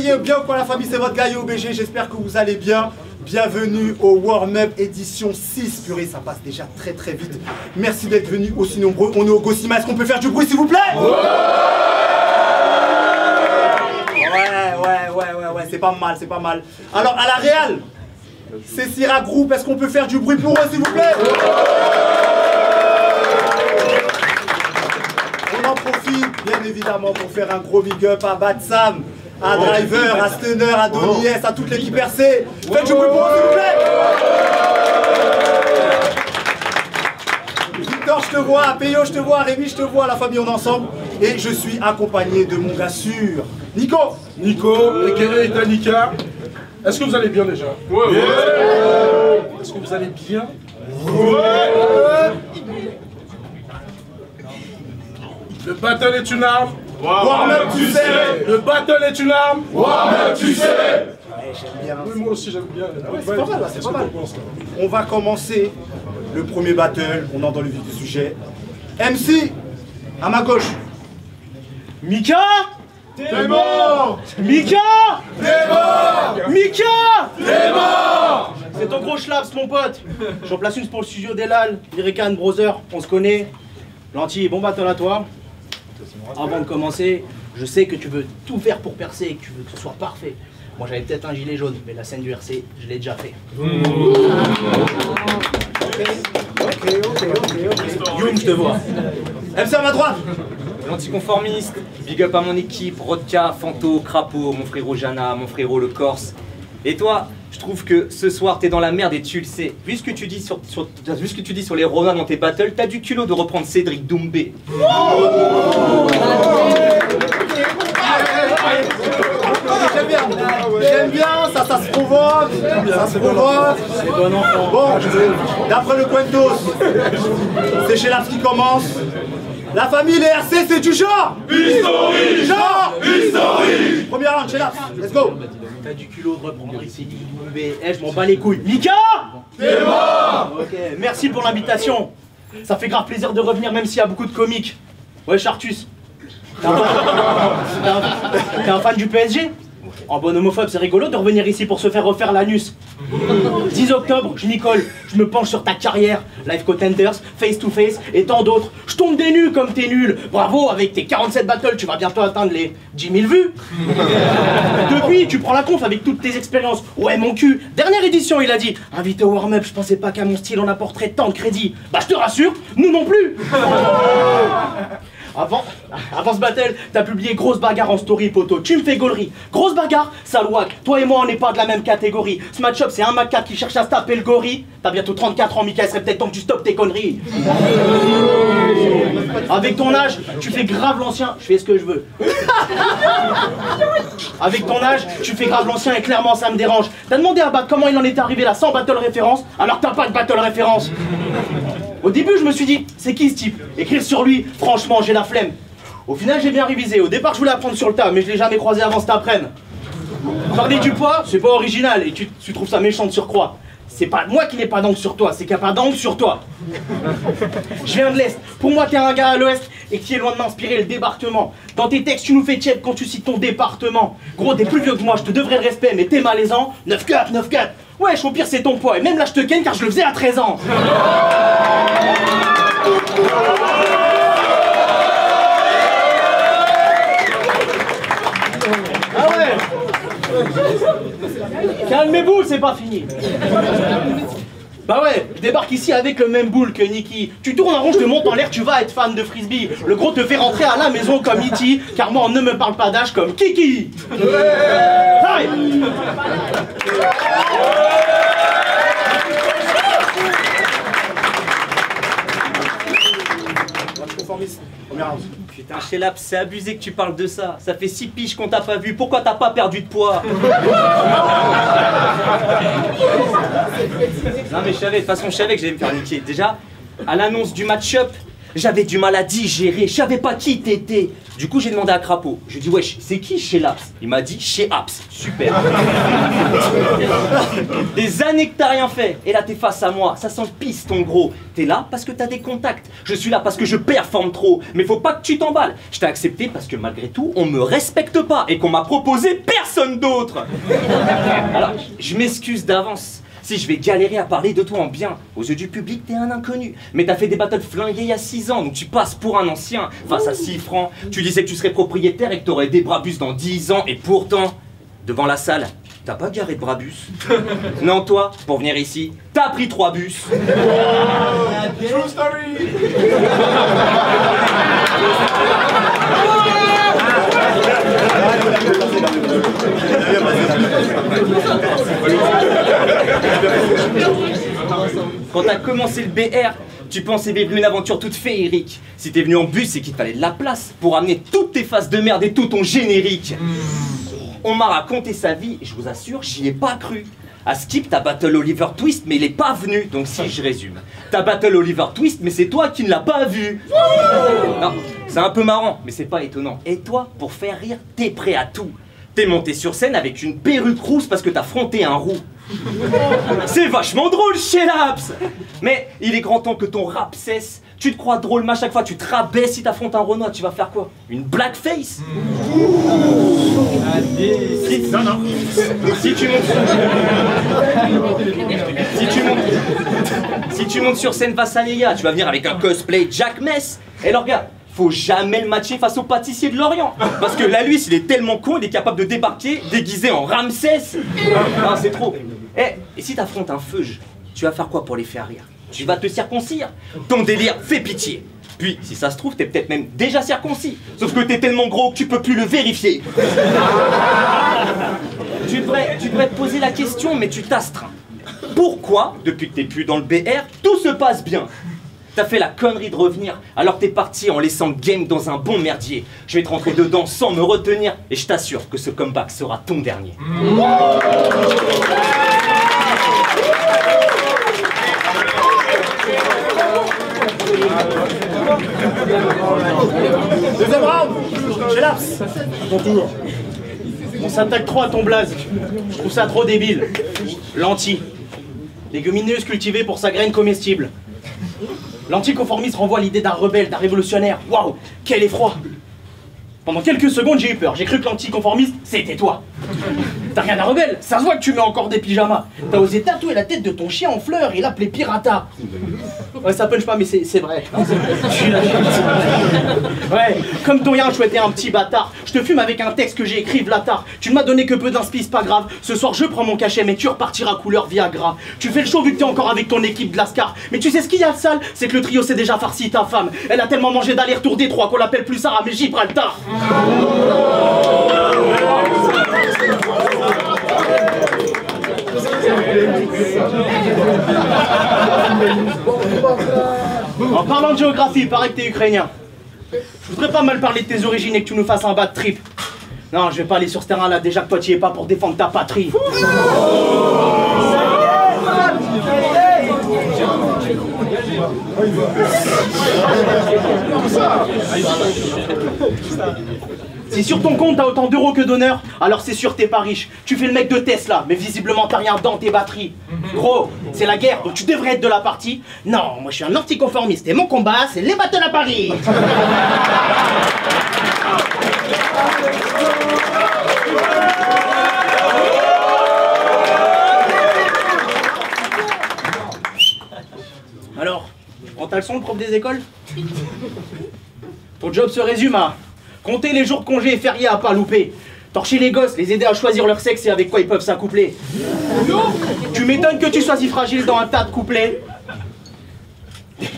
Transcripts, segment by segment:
allez bien ou quoi la famille, c'est votre gars OBG, j'espère que vous allez bien. Bienvenue au warm-up édition 6. Purée, ça passe déjà très très vite. Merci d'être venus aussi nombreux. On est au Gossima, est-ce qu'on peut faire du bruit s'il vous plaît? Ouais, c'est pas mal, c'est pas mal. Alors à la Real, c'est Syrah Group, est-ce qu'on peut faire du bruit pour eux s'il vous plaît? On en profite bien évidemment pour faire un gros big up à Batsam, à Driver, à Stunner, à Donny S, à toute l'équipe RC. Faites du bruit pour eux s'il vous plaît. Victor, je te vois, Peyo, je te vois, Rémi, je te vois, la famille, on est ensemble. Et je suis accompagné de mon gars sûr, Nico. Nico, Ekere et Tanika. Est-ce que vous allez bien déjà? Ouais. Est-ce que vous allez bien? Ouais. Le battle est une arme. Warm-up, tu sais. Le battle est une arme. Warm-up, tu sais. J'aime bien. Oui, moi aussi j'aime bien. C'est pas mal, là, c'est pas mal. On va commencer le premier battle, on entre dans le vif du sujet. MC, à ma gauche. Mika! T'es mort. Mika! T'es mort. Mika! T'es mort. C'est ton gros schlaps, mon pote. J'en place une pour le studio d'Elal, Lyrican Brother, on se connaît. Gentil, bon battle à toi. Avant de commencer, je sais que tu veux tout faire pour percer et que tu veux que ce soit parfait. Moi j'avais peut-être un gilet jaune, mais la scène du RC, je l'ai déjà fait. Ok. Youm, je te vois. MC à ma droite. L'anticonformiste, big up à mon équipe, Rodka, Fanto, Crapaud, mon frérot Jana, mon frérot le Corse. Et toi, je trouve que ce soir t'es dans la merde et tu le sais. Vu ce que tu dis sur les Romains dans tes battles, t'as du culot de reprendre Cédric Doumbé. J'aime bien, ça se provoque. Ça se provoque. C'est bon enfant. Bon, d'après le Quentos, c'est chez Laps qui commence. La famille, les RC, c'est du genre. Historique. Genre. Historique. Première round, chez Laps. Let's go. T'as du culot de reprendre ici, Doumbé. Eh, je m'en bats les couilles. Mika! T'es mort. Ok, merci pour l'invitation. Ça fait grave plaisir de revenir même s'il y a beaucoup de comiques. Ouais, Chartus. T'es un fan du PSG? En bon homophobe, c'est rigolo de revenir ici pour se faire refaire l'anus. 10 octobre, je m'y colle. Je me penche sur ta carrière. Live Contenders, Face to Face et tant d'autres. Je tombe des nues comme t'es nul. Bravo, avec tes 47 battles, tu vas bientôt atteindre les 10 000 vues. Depuis, tu prends la conf avec toutes tes expériences. Ouais, mon cul. Dernière édition, il a dit. Invité au warm-up, je pensais pas qu'à mon style on apporterait tant de crédit. Bah, je te rassure, nous non plus. Avant ce battle, t'as publié grosse bagarre en story, poto. Tu me fais gaulerie. Grosse bagarre, salouac. Toi et moi, on n'est pas de la même catégorie. Ce match-up, c'est un macaque qui cherche à se taper le gorille. T'as bientôt 34 ans, Mika, il serait peut-être temps que tu stoppes tes conneries. Avec ton âge, tu fais grave l'ancien. Je fais ce que je veux. Avec ton âge, tu fais grave l'ancien et clairement, ça me dérange. T'as demandé à Bat comment il en est arrivé là sans battle référence, alors t'as pas de battle référence. Au début, je me suis dit, c'est qui ce type? Écrire sur lui, franchement, j'ai la flemme. Au final, j'ai bien révisé. Au départ, je voulais apprendre sur le tas, mais je l'ai jamais croisé avant cet après-midi. Parler du poids, c'est pas original, et tu trouves ça méchant de surcroît. C'est pas moi qui n'ai pas d'angle sur toi, c'est qu'il n'y a pas d'angle sur toi. Je viens de l'Est. Pour moi, t'es un gars à l'Ouest et qui est loin de m'inspirer le débarquement. Dans tes textes, tu nous fais tiède quand tu cites ton département. Gros, t'es plus vieux que moi, je te devrais le respect, mais t'es malaisant. 9-4, 9-4. Wesh, au pire, c'est ton poids. Et même là, je te ken car je le faisais à 13 ans. Ah ouais. Calmez-vous, c'est pas fini. Bah ouais, je débarque ici avec le même boule que Niki. Tu tournes en rond, je te monte en l'air, tu vas être fan de frisbee. Le gros te fait rentrer à la maison comme E.T. Car moi, on ne me parle pas d'âge comme Kiki. Aïe. Putain, Shellaps, c'est abusé que tu parles de ça. Ça fait 6 piges qu'on t'a pas vu. Pourquoi t'as pas perdu de poids? Non mais je savais, de toute façon je savais que j'allais me faire niquer. Déjà, à l'annonce du match-up, J'avais du mal à digérer, je savais pas qui t'étais. Du coup, j'ai demandé à Crapaud. Je lui ai dit, wesh, c'est qui chez Laps? Il m'a dit, chez Apps. Super. Des années que t'as rien fait. Et là, t'es face à moi. Ça sent le piston, gros. T'es là parce que t'as des contacts. Je suis là parce que je performe trop. Mais faut pas que tu t'emballes. Je t'ai accepté parce que malgré tout, on me respecte pas. Et qu'on m'a proposé personne d'autre. Alors, je m'excuse d'avance. Si je vais galérer à parler de toi en bien, aux yeux du public, t'es un inconnu. Mais t'as fait des battles flingués il y a 6 ans, donc tu passes pour un ancien. Face à 6 francs, tu disais que tu serais propriétaire et que t'aurais des Brabus dans 10 ans. Et pourtant, devant la salle, t'as pas garé de Brabus. Non, toi, pour venir ici, t'as pris 3 bus. True story. Quand t'as commencé le BR, tu pensais vivre une aventure toute féerique. Si t'es venu en bus, c'est qu'il te fallait de la place pour amener toutes tes faces de merde et tout ton générique. On m'a raconté sa vie et je vous assure, j'y ai pas cru. À Skip, t'as battle Oliver Twist, mais il est pas venu. Donc si je résume, t'as battle Oliver Twist, mais c'est toi qui ne l'as pas vu. Non, c'est un peu marrant, mais c'est pas étonnant. Et toi, pour faire rire, t'es prêt à tout. T'es monté sur scène avec une perruque rousse parce que t'as fronté un roux. C'est vachement drôle chez Laps. Mais il est grand temps que ton rap cesse. Tu te crois drôle, mais à chaque fois tu te rabaisses. Si t'affrontes un Renoir, tu vas faire quoi? Une blackface? Non, non. Si tu montes sur scène Vassaléa, tu vas venir avec un cosplay Jack Mess. Et alors regarde, faut jamais le matcher face au pâtissier de Lorient. Parce que là, lui, s'il est tellement con, il est capable de débarquer déguisé en Ramsès. Non, c'est trop. Et si t'affrontes un Feuge, tu vas faire quoi pour les faire rire? Tu vas te circoncire. Ton délire fait pitié. Puis, si ça se trouve, t'es peut-être même déjà circoncis. Sauf que t'es tellement gros que tu peux plus le vérifier. Tu devrais te poser la question, mais tu t'astreins. Pourquoi, depuis que t'es plus dans le BR, tout se passe bien? T'as fait la connerie de revenir, alors t'es parti en laissant le game dans un bon merdier. Je vais te rentrer dedans sans me retenir, et je t'assure que ce comeback sera ton dernier. Deuxième round, chez Laps. Ton tour. On s'attaque trop à ton blaze. Je trouve ça trop débile. Lentilles. Légumineuse cultivée pour sa graine comestible. L'anticonformisme renvoie l'idée d'un rebelle, d'un révolutionnaire. Waouh, quel effroi! Pendant quelques secondes, j'ai eu peur. J'ai cru que l'anticonformiste, c'était toi. T'as rien à rebelle, ça se voit que tu mets encore des pyjamas. T'as osé tatouer la tête de ton chien en fleurs et l'appeler Pirata. Ouais, ça punch pas, mais c'est vrai. Ouais, comme ton rien, je souhaitais un petit bâtard. Je te fume avec un texte que j'ai écrit Vlatar. Tu ne m'as donné que peu d'inspi, c'est pas grave. Ce soir, je prends mon cachet, mais tu repartiras couleur Viagra. Tu fais le show vu que t'es encore avec ton équipe de Lascar. Mais tu sais ce qu'il y a de sale? C'est que le trio s'est déjà farci ta femme. Elle a tellement mangé d'aller-retour Détroit qu'on l'appelle plus Sarah, mais Gibraltar. En parlant de géographie, il paraît que t'es ukrainien. Je voudrais pas mal parler de tes origines et que tu nous fasses un bad trip. Non, je vais pas aller sur ce terrain-là, déjà que toi t'y es pas pour défendre ta patrie. Si sur ton compte t'as autant d'euros que d'honneur, alors c'est sûr t'es pas riche. Tu fais le mec de Tesla, mais visiblement t'as rien dans tes batteries. Gros, c'est la guerre, donc tu devrais être de la partie. Non, moi je suis un anticonformiste et mon combat, c'est les battles à Paris. Alors, prends ta leçon le prof des écoles? Ton job se résume à compter les jours de congé et fériés à pas louper. Torcher les gosses, les aider à choisir leur sexe et avec quoi ils peuvent s'accoupler. Tu m'étonnes que tu sois si fragile dans un tas de couplets.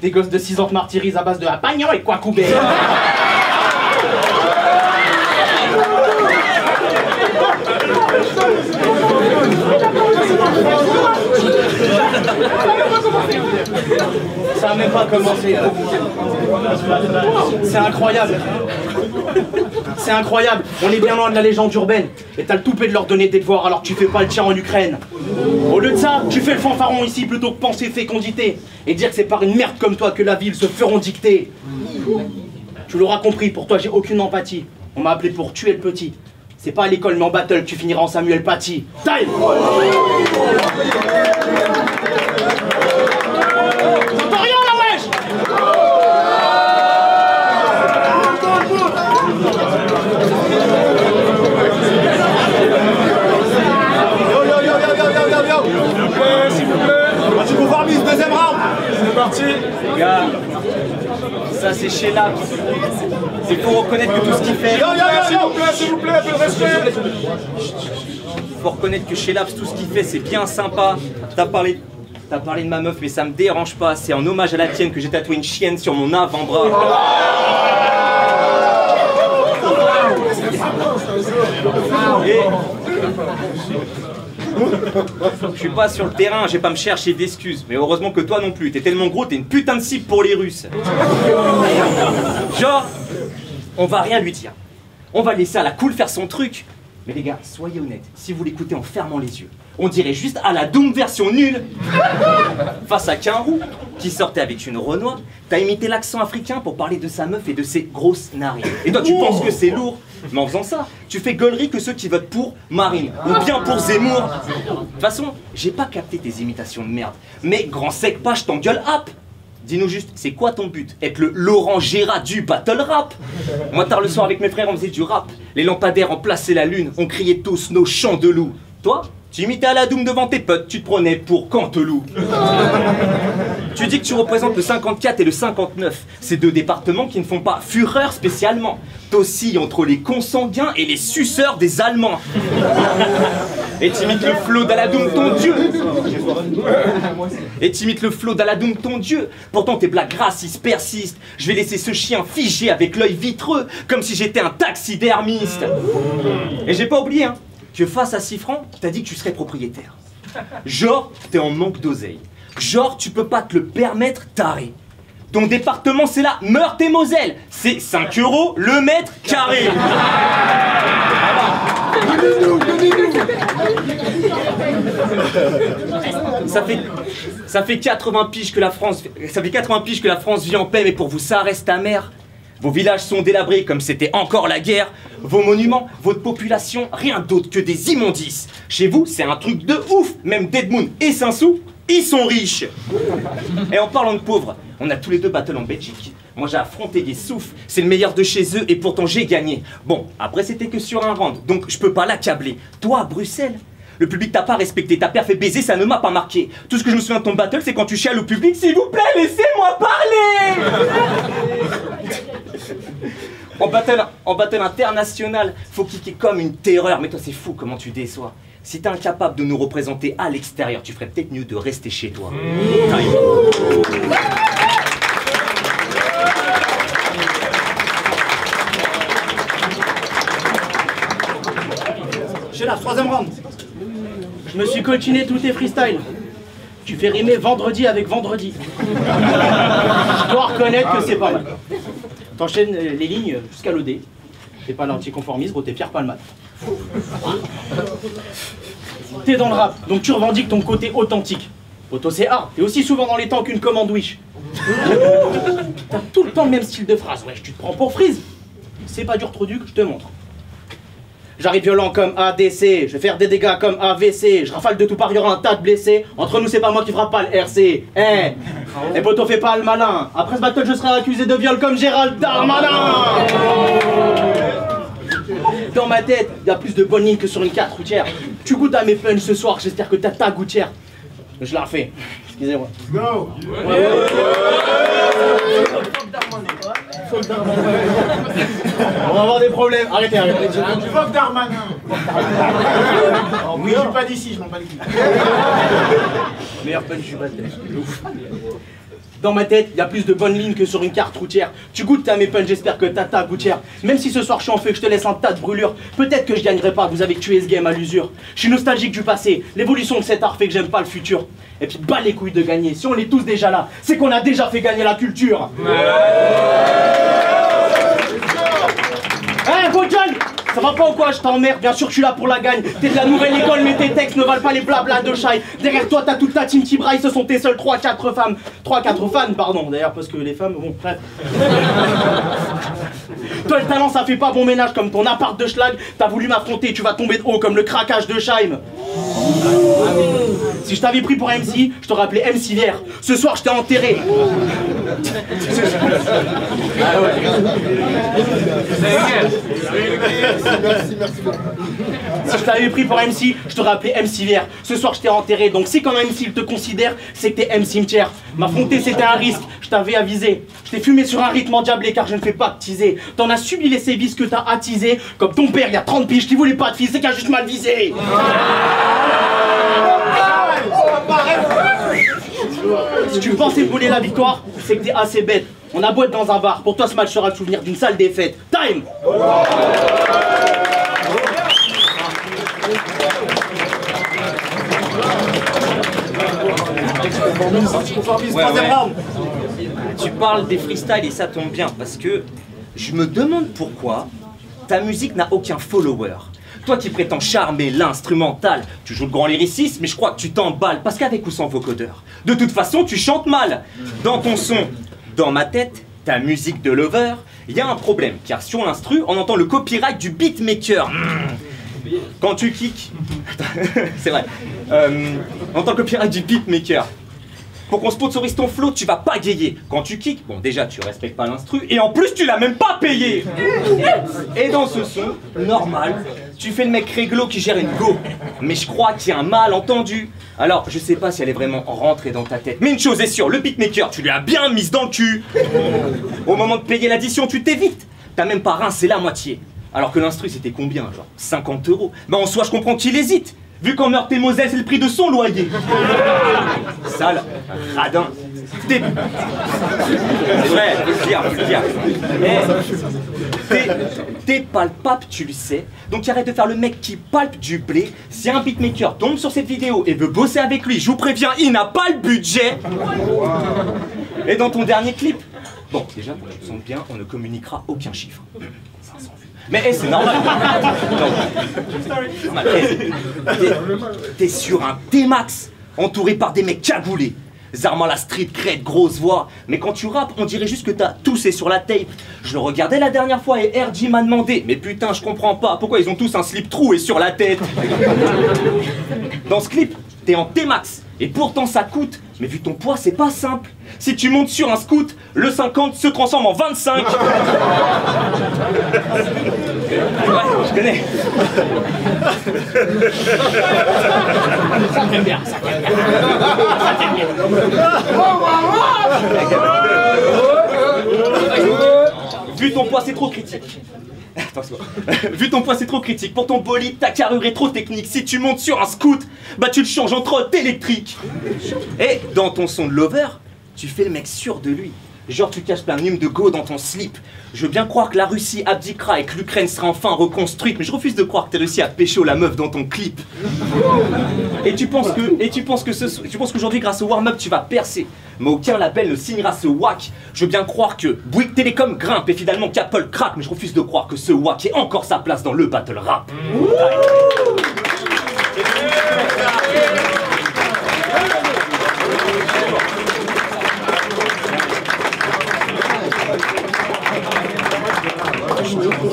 Des gosses de 6 ans te martyrisent à base de Apagnan et quoi couper. Ça n'a même pas commencé. C'est incroyable. c'est incroyable. On est bien loin de la légende urbaine. Et t'as le toupet de leur donner des devoirs alors que tu fais pas le tien en Ukraine. Au lieu de ça, tu fais le fanfaron ici plutôt que penser fécondité. Et dire que c'est par une merde comme toi que la ville se feront dicter. Tu l'auras compris, pour toi j'ai aucune empathie. On m'a appelé pour tuer le petit. C'est pas à l'école mais en battle que tu finiras en Samuel Paty. Time! J'entends rien là, wesh! S'il vous plaît. Anticonformiste, deuxième round. C'est parti. Les gars, ça c'est chez Laps. C'est pour reconnaître que tout ce qu'il fait. S'il vous plaît, un peu de respect. Faut reconnaître que chez Laps, tout ce qu'il fait, c'est bien sympa. T'as parlé de ma meuf, mais ça me dérange pas. C'est en hommage à la tienne que j'ai tatoué une chienne sur mon avant-bras. Et... je suis pas sur le terrain, j'ai pas me chercher d'excuses. Mais heureusement que toi non plus. T'es tellement gros, t'es une putain de cible pour les Russes. Genre, on va rien lui dire. On va laisser à la cool faire son truc. Mais les gars, soyez honnêtes, si vous l'écoutez en fermant les yeux, on dirait juste à la Doom version nulle. Face à Quinroux, qui sortait avec une Renoir, t'as imité l'accent africain pour parler de sa meuf et de ses grosses narines. Et toi, tu penses que c'est lourd, mais en faisant ça, tu fais gaulerie que ceux qui votent pour Marine, ou bien pour Zemmour. De toute façon, j'ai pas capté tes imitations de merde, mais grand sec pas, je t'engueule hop. Dis-nous juste, c'est quoi ton but? Être le Laurent Gérard du battle rap? Moi, tard le soir avec mes frères, on faisait du rap. Les lampadaires remplaçaient la lune, on criait tous nos chants de loup. Toi, tu imitais à la Doom devant tes potes, tu te prenais pour Canteloup. Tu dis que tu représentes le 54 et le 59, ces deux départements qui ne font pas fureur spécialement. T'oscilles entre les consanguins et les suceurs des Allemands. Et t'imites le flot d'Aladoum ton dieu. Et t'imites le flot d'Aladoum ton dieu. Pourtant tes blagues racistes persistent. Je vais laisser ce chien figé avec l'œil vitreux, comme si j'étais un taxidermiste. Et j'ai pas oublié, hein, que face à 6 francs, t'as dit que tu serais propriétaire. Genre, t'es en manque d'oseille. Genre, tu peux pas te le permettre, taré. Ton département, c'est la Meurthe-et-Moselle. C'est 5 € le mètre carré. Ça fait 80 piges que la France vit en paix, mais pour vous, ça reste amer. Vos villages sont délabrés comme c'était encore la guerre. Vos monuments, votre population, rien d'autre que des immondices. Chez vous, c'est un truc de ouf. Même Deadmoon et Saint-Sou, ils sont riches. Et en parlant de pauvres, on a tous les deux battle en Belgique. Moi j'ai affronté des souffles, c'est le meilleur de chez eux et pourtant j'ai gagné. Bon, après c'était que sur un round, donc je peux pas l'accabler. Toi à Bruxelles, le public t'a pas respecté, ta paire fait baiser, ça ne m'a pas marqué. Tout ce que je me souviens de ton battle, c'est quand tu chiales au public, s'il vous plaît, laissez-moi parler. En battle international, faut kicker comme une terreur, mais toi c'est fou comment tu déçois. Si t'es incapable de nous représenter à l'extérieur, tu ferais peut-être mieux de rester chez toi. Chez la troisième round. Je me suis coltiné tous tes freestyles. Tu fais rimer vendredi avec vendredi. Je dois reconnaître que c'est pas mal. T'enchaînes les lignes jusqu'à l'OD. T'es pas l'anticonformiste, gros, t'es Pierre Palmade. T'es dans le rap, donc tu revendiques ton côté authentique. Auto c'est hard, t'es aussi souvent dans les temps qu'une commande Wish. T'as tout le temps le même style de phrase, wesh, tu te prends pour Freeze. C'est pas dur trop dur, je te montre. J'arrive violent comme ADC, je vais faire des dégâts comme AVC, je rafale de tout part, il y aura un tas de blessés. Entre nous, c'est pas moi qui frappe pas le RC. Et poto fait pas le malin. Après ce battle, je serai accusé de viol comme Gérald Darmanin. Dans ma tête, il y a plus de bonnes lignes que sur une carte routière. Tu goûtes à mes punch ce soir, j'espère que t'as ta gouttière. Je la refais. Excusez-moi. Go. On va avoir des problèmes. Arrêtez. Tu fuck Darmanin. Oui, je suis pas d'ici, je m'en bats les couilles. Meilleur punch du battle. Dans ma tête, il y a plus de bonnes lignes que sur une carte routière. Tu goûtes à mes punch, j'espère que t'as ta gouttière. Même si ce soir je suis en feu, que je te laisse un tas de brûlures, peut-être que je gagnerai pas, vous avez tué ce game à l'usure. Je suis nostalgique du passé, l'évolution de cet art fait que j'aime pas le futur. Et puis bas les couilles de gagner, si on est tous déjà là, c'est qu'on a déjà fait gagner la culture. Hey, faut Ça va pas ou quoi? Je t'emmerde, bien sûr que je suis là pour la gagne. T'es de la nouvelle école, mais tes textes ne valent pas les blabla de Shai. Derrière toi, t'as toute ta team qui braille, ce sont tes seuls 3-4 femmes. 3-4 fans, pardon, d'ailleurs, parce que les femmes, bon, bref. Toi, le talent, ça fait pas bon ménage comme ton appart de schlag. T'as voulu m'affronter, tu vas tomber de haut comme le craquage de Scheim. Si je t'avais pris pour MC, je t'aurais appelé MC Vière. Ce soir, je t'ai enterré. Si je t'avais pris pour MC, je t'aurais appelé MC Vière. Ce soir, je t'ai enterré. Donc si comme MC, il te considère, c'est que t'es M cimetière. M'affronter, c'était un risque. Je t'avais avisé. Je t'ai fumé sur un rythme endiablé car je ne fais pas de teaser. T'en as subi les sévices que t'as attisés. Comme ton père, il y a 30 piges qui voulait pas de fils, c'est qu'il a juste mal visé. Si tu pensais voler la victoire, c'est que t'es assez bête. On a beau être dans un bar, pour toi ce match sera le souvenir d'une sale défaite. Time! Tu parles des freestyles et ça tombe bien parce que je me demande pourquoi ta musique n'a aucun follower. Toi qui prétends charmer l'instrumental, tu joues le grand lyriciste, mais je crois que tu t'emballes parce qu'avec ou sans vocodeur, de toute façon tu chantes mal. Dans ton son, dans ma tête, ta musique de lover, il y a un problème car sur l'instru, on entend le copyright du beatmaker. Quand tu kicks, c'est vrai, on entend le copyright du beatmaker. Pour qu'on sponsorise ton flow, tu vas pas gayer. Quand tu kicks, bon déjà tu respectes pas l'instru et en plus tu l'as même pas payé. Et dans ce son, normal, tu fais le mec réglo qui gère une go. Mais je crois qu'il y a un malentendu. Alors, je sais pas si elle est vraiment rentrée dans ta tête. Mais une chose est sûre, le beatmaker, tu lui as bien mise dans le cul. Au moment de payer l'addition, tu t'évites. T'as même pas rincé la moitié. Alors que l'instru c'était combien, genre 50 €. Bah en soi je comprends qu'il hésite. Vu qu'en Meurthe et Moselle, c'est le prix de son loyer. Sale, radin, début. C'est vrai, faut le dire. T'es palpable, tu le sais. Donc arrête de faire le mec qui palpe du blé. Si un beatmaker tombe sur cette vidéo et veut bosser avec lui, je vous préviens, il n'a pas le budget. Et dans ton dernier clip, bon, déjà, pour que tu te sentes bien, on ne communiquera aucun chiffre. 500 vues. Mais c'est normal. T'es sur un T-Max, entouré par des mecs cagoulés. Zarma la street, crête, grosse voix. Mais quand tu rappes, on dirait juste que t'as toussé sur la tape. Je le regardais la dernière fois et RG m'a demandé. Mais putain, je comprends pas, pourquoi ils ont tous un slip troué sur la tête? Dans ce clip, t'es en T-Max. Et pourtant ça coûte. Mais vu ton poids, c'est pas simple. Si tu montes sur un scoot, le 50 se transforme en 25. Ouais, je connais. Ça t'aime bien, ça t'aime bien. Ça t'aime bien. Vu ton poids, c'est trop critique. Attends, vu ton poids, c'est trop critique. Pour ton bolide, ta carrure est trop technique. Si tu montes sur un scoot, bah tu le changes en trotte électrique. Et dans ton son de lover, tu fais le mec sûr de lui. Genre tu caches plein de go dans ton slip. Je veux bien croire que la Russie abdiquera et que l'Ukraine sera enfin reconstruite, mais je refuse de croire que t'as réussi à pécho la meuf dans ton clip. Et tu penses qu'aujourd'hui grâce au warm-up tu vas percer. Mais aucun label ne signera ce wack. Je veux bien croire que Bouygues Télécom grimpe et finalement qu'Apple craque, mais je refuse de croire que ce wack ait encore sa place dans le battle rap.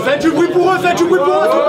Faites du bruit pour eux, faites du bruit pour eux.